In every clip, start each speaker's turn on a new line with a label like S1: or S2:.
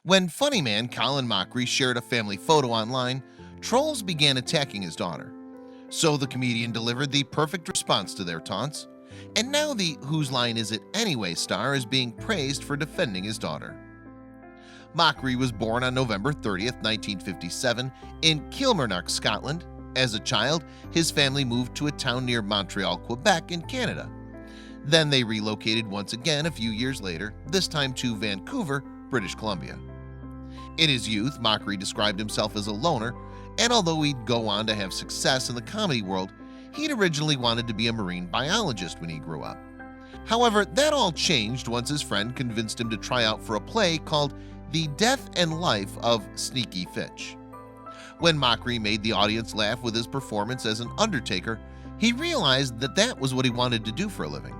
S1: When funny man Colin Mochrie shared a family photo online, trolls began attacking his daughter. So the comedian delivered the perfect response to their taunts, and now the "Whose Line Is It Anyway" star is being praised for defending his daughter. Mochrie was born on November 30th, 1957 in Kilmarnock, Scotland. As a child, his family moved to a town near Montreal, Quebec in Canada. Then they relocated once again a few years later, this time to Vancouver, British Columbia. In his youth, Mochrie described himself as a loner, and although he'd go on to have success in the comedy world, he'd originally wanted to be a marine biologist when he grew up. However, that all changed once his friend convinced him to try out for a play called The Death and Life of Sneaky Fitch. When Mochrie made the audience laugh with his performance as an undertaker, he realized that that was what he wanted to do for a living.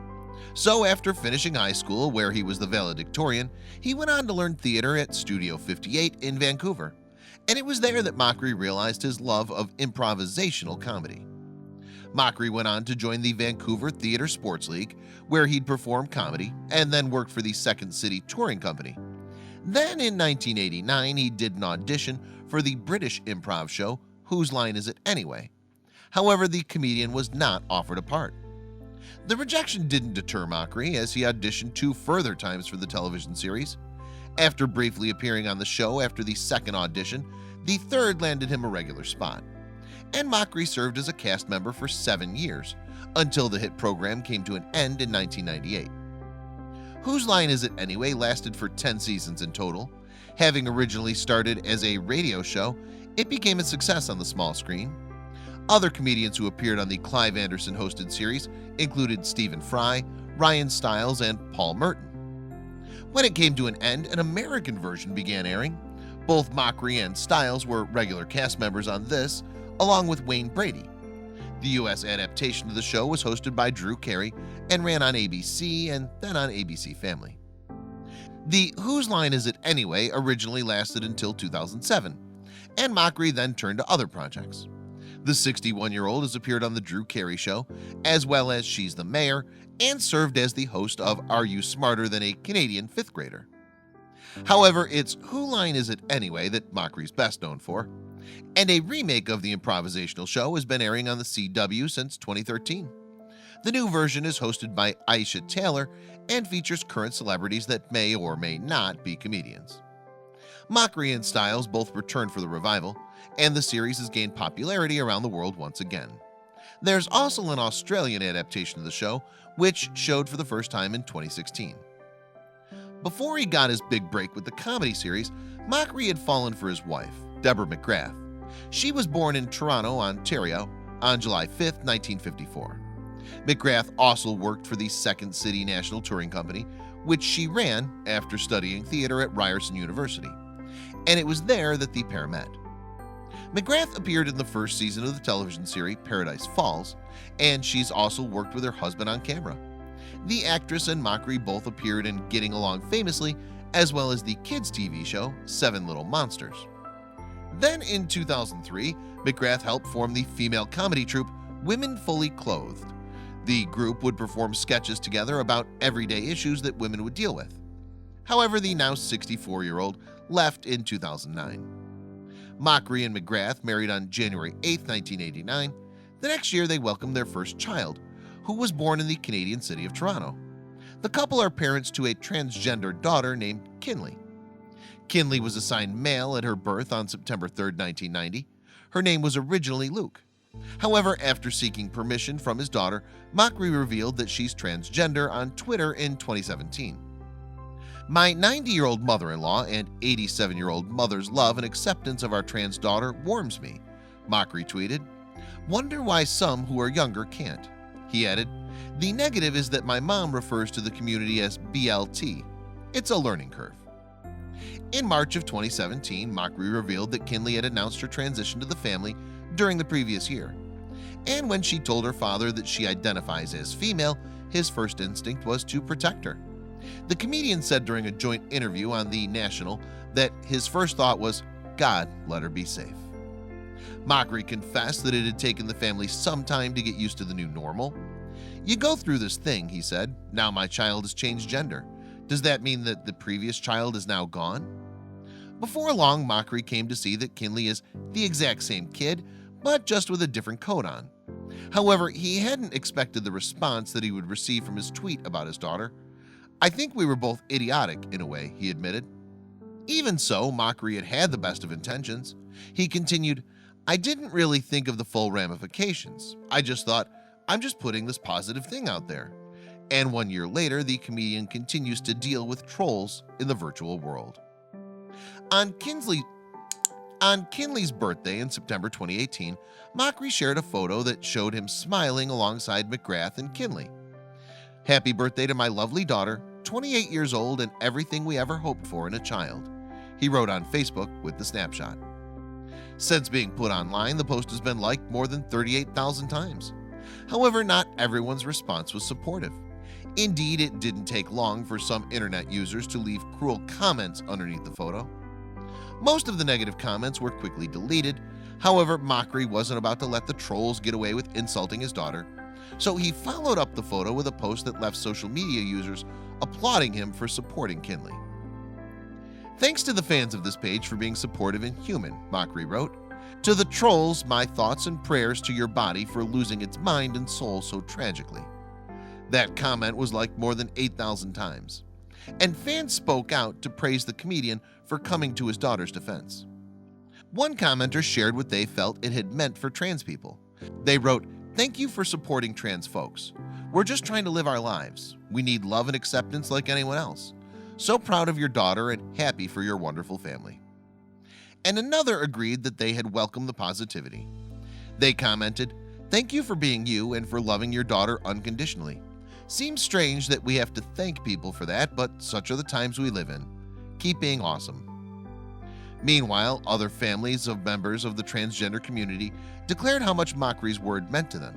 S1: So after finishing high school, where he was the valedictorian, he went on to learn theater at Studio 58 in Vancouver. And it was there that Mochrie realized his love of improvisational comedy. Mochrie went on to join the Vancouver Theatre Sports League, where he'd perform comedy and then worked for the Second City Touring Company. Then in 1989, he did an audition for the British improv show Whose Line Is It Anyway? However, the comedian was not offered a part. The rejection didn't deter Mochrie, as he auditioned 2 further times for the television series. After briefly appearing on the show after the second audition, the third landed him a regular spot. And Mochrie served as a cast member for 7 years, until the hit program came to an end in 1998. Whose Line Is It Anyway lasted for 10 seasons in total. Having originally started as a radio show, it became a success on the small screen. Other comedians who appeared on the Clive Anderson hosted series included Stephen Fry, Ryan Stiles, and Paul Merton. When it came to an end, an American version began airing. Both Mochrie and Stiles were regular cast members on this, along with Wayne Brady. The US adaptation of the show was hosted by Drew Carey and ran on ABC and then on ABC Family. The Whose Line Is It Anyway originally lasted until 2007, and Mochrie then turned to other projects. The 61-year-old has appeared on The Drew Carey Show, as well as She's the Mayor, and served as the host of Are You Smarter Than a Canadian 5th Grader? However, it's Who Line Is It Anyway that Mochrie's best known for, and a remake of the improvisational show has been airing on the CW since 2013. The new version is hosted by Aisha Taylor and features current celebrities that may or may not be comedians. Mochrie and Stiles both returned for the revival, and the series has gained popularity around the world once again. There's also an Australian adaptation of the show, which showed for the first time in 2016. Before he got his big break with the comedy series, Mochrie had fallen for his wife, Deborah McGrath. She was born in Toronto, Ontario, on July 5, 1954. McGrath also worked for the Second City National Touring Company, which she ran after studying theater at Ryerson University, and it was there that the pair met. McGrath appeared in the first season of the television series Paradise Falls, and she's also worked with her husband on camera. The actress and Mochrie both appeared in Getting Along Famously, as well as the kids' TV show 7 Little Monsters. Then in 2003, McGrath helped form the female comedy troupe Women Fully Clothed. The group would perform sketches together about everyday issues that women would deal with. However, the now 64-year-old left in 2009. Mochrie and McGrath married on January 8, 1989. The next year, they welcomed their first child, who was born in the Canadian city of Toronto. The couple are parents to a transgender daughter named Kinley. Kinley was assigned male at her birth on September 3, 1990. Her name was originally Luke. However, after seeking permission from his daughter, Mochrie revealed that she's transgender on Twitter in 2017. My 90-year-old mother-in-law and 87-year-old mother's love and acceptance of our trans daughter warms me, Mochrie tweeted. Wonder why some who are younger can't. He added, the negative is that my mom refers to the community as BLT. It's a learning curve. In March of 2017, Mochrie revealed that Kinley had announced her transition to the family during the previous year. And when she told her father that she identifies as female, his first instinct was to protect her. The comedian said during a joint interview on The National that his first thought was, God, let her be safe. Mochrie confessed that it had taken the family some time to get used to the new normal. You go through this thing, he said. Now my child has changed gender. Does that mean that the previous child is now gone? Before long, Mochrie came to see that Kinley is the exact same kid, but just with a different coat on. However, he hadn't expected the response that he would receive from his tweet about his daughter. "I think we were both idiotic in a way," he admitted. Even so, Mochrie had the best of intentions. He continued, "I didn't really think of the full ramifications. I just thought, I'm just putting this positive thing out there." And 1 year later, the comedian continues to deal with trolls in the virtual world. On Kinley's birthday in September 2018, Mochrie shared a photo that showed him smiling alongside McGrath and Kinley. "Happy birthday to my lovely daughter, 28 years old and everything we ever hoped for in a child," he wrote on Facebook with the snapshot. Since being put online, the post has been liked more than 38,000 times. However, not everyone's response was supportive. Indeed, it didn't take long for some internet users to leave cruel comments underneath the photo. Most of the negative comments were quickly deleted. However, Mochrie wasn't about to let the trolls get away with insulting his daughter, so he followed up the photo with a post that left social media users applauding him for supporting Kinley. "Thanks to the fans of this page for being supportive and human," Mochrie wrote. "To the trolls, my thoughts and prayers to your body for losing its mind and soul so tragically." That comment was liked more than 8,000 times, and fans spoke out to praise the comedian for coming to his daughter's defense. One commenter shared what they felt it had meant for trans people. They wrote, "Thank you for supporting trans folks. We're just trying to live our lives. We need love and acceptance like anyone else. So proud of your daughter and happy for your wonderful family." And another agreed that they had welcomed the positivity. They commented, "Thank you for being you and for loving your daughter unconditionally. Seems strange that we have to thank people for that, but such are the times we live in. Keep being awesome." Meanwhile, other families of members of the transgender community declared how much Mochrie's word meant to them.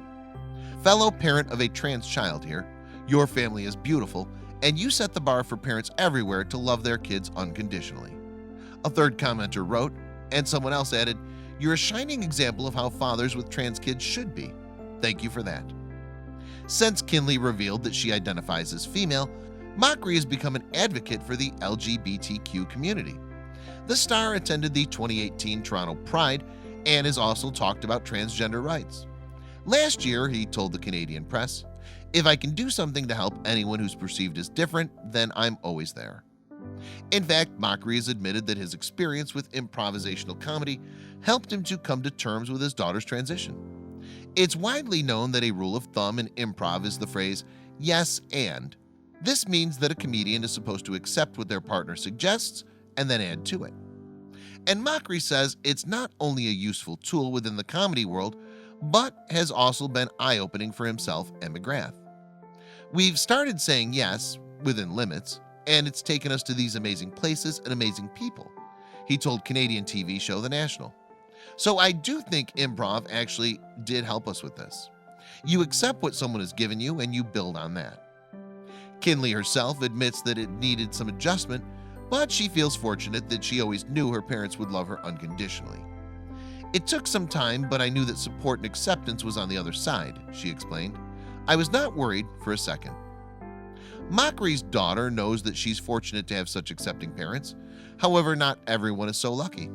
S1: "Fellow parent of a trans child here, your family is beautiful, and you set the bar for parents everywhere to love their kids unconditionally." A third commenter wrote, and someone else added, "You're a shining example of how fathers with trans kids should be. Thank you for that." Since Kinley revealed that she identifies as female, Mochrie has become an advocate for the LGBTQ community. The star attended the 2018 Toronto Pride and has also talked about transgender rights. Last year, he told the Canadian press, "If I can do something to help anyone who's perceived as different, then I'm always there." In fact, Mochrie has admitted that his experience with improvisational comedy helped him to come to terms with his daughter's transition. It's widely known that a rule of thumb in improv is the phrase, "yes and." This means that a comedian is supposed to accept what their partner suggests and then add to it. And Mochrie says it's not only a useful tool within the comedy world, but has also been eye-opening for himself and McGrath. "We've started saying yes, within limits, and it's taken us to these amazing places and amazing people," he told Canadian TV show The National. "So I do think improv actually did help us with this. You accept what someone has given you and you build on that." Kinley herself admits that it needed some adjustment, but she feels fortunate that she always knew her parents would love her unconditionally. "It took some time, but I knew that support and acceptance was on the other side," she explained. "I was not worried for a second." Mochrie's daughter knows that she's fortunate to have such accepting parents. However, not everyone is so lucky.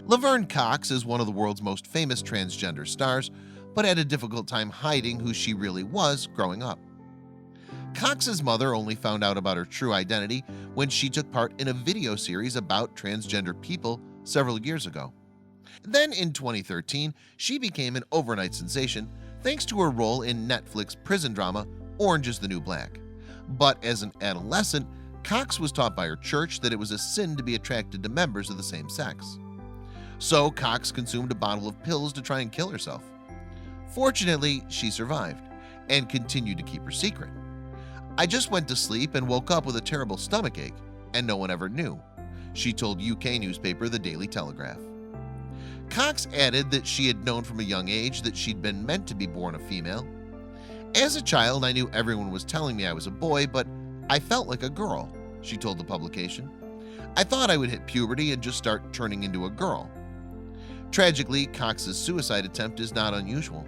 S1: Laverne Cox is one of the world's most famous transgender stars, but had a difficult time hiding who she really was growing up. Cox's mother only found out about her true identity when she took part in a video series about transgender people several years ago. Then in 2013, she became an overnight sensation thanks to her role in Netflix prison drama Orange is the New Black. But as an adolescent, Cox was taught by her church that it was a sin to be attracted to members of the same sex. So Cox consumed a bottle of pills to try and kill herself. Fortunately, she survived and continued to keep her secret. "I just went to sleep and woke up with a terrible stomachache, and no one ever knew," she told UK newspaper The Daily Telegraph. Cox added that she had known from a young age that she'd been meant to be born a female. "As a child, I knew everyone was telling me I was a boy, but I felt like a girl," she told the publication. "I thought I would hit puberty and just start turning into a girl." Tragically, Cox's suicide attempt is not unusual.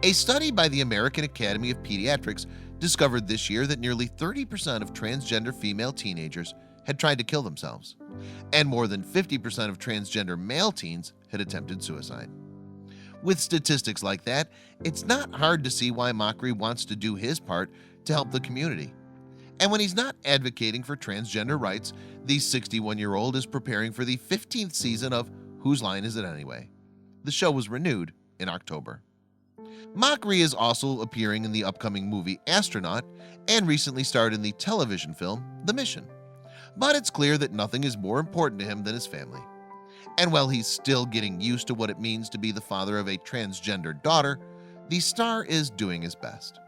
S1: A study by the American Academy of Pediatrics discovered this year that nearly 30% of transgender female teenagers had tried to kill themselves. and more than 50% of transgender male teens had attempted suicide. With statistics like that, it's not hard to see why Mochrie wants to do his part to help the community. And when he's not advocating for transgender rights, the 61-year-old is preparing for the 15th season of Whose Line Is It Anyway? The show was renewed in October. Mochrie is also appearing in the upcoming movie Astronaut and recently starred in the television film The Mission. But it's clear that nothing is more important to him than his family. And while he's still getting used to what it means to be the father of a transgender daughter, the star is doing his best.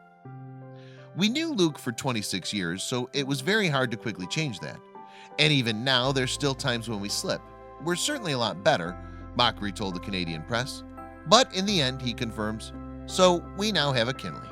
S1: We knew Luke for 26 years, so it was very hard to quickly change that. And even now, there's still times when we slip. We're certainly a lot better, Mochrie told the Canadian press. But in the end, he confirms, so we now have a Kinley.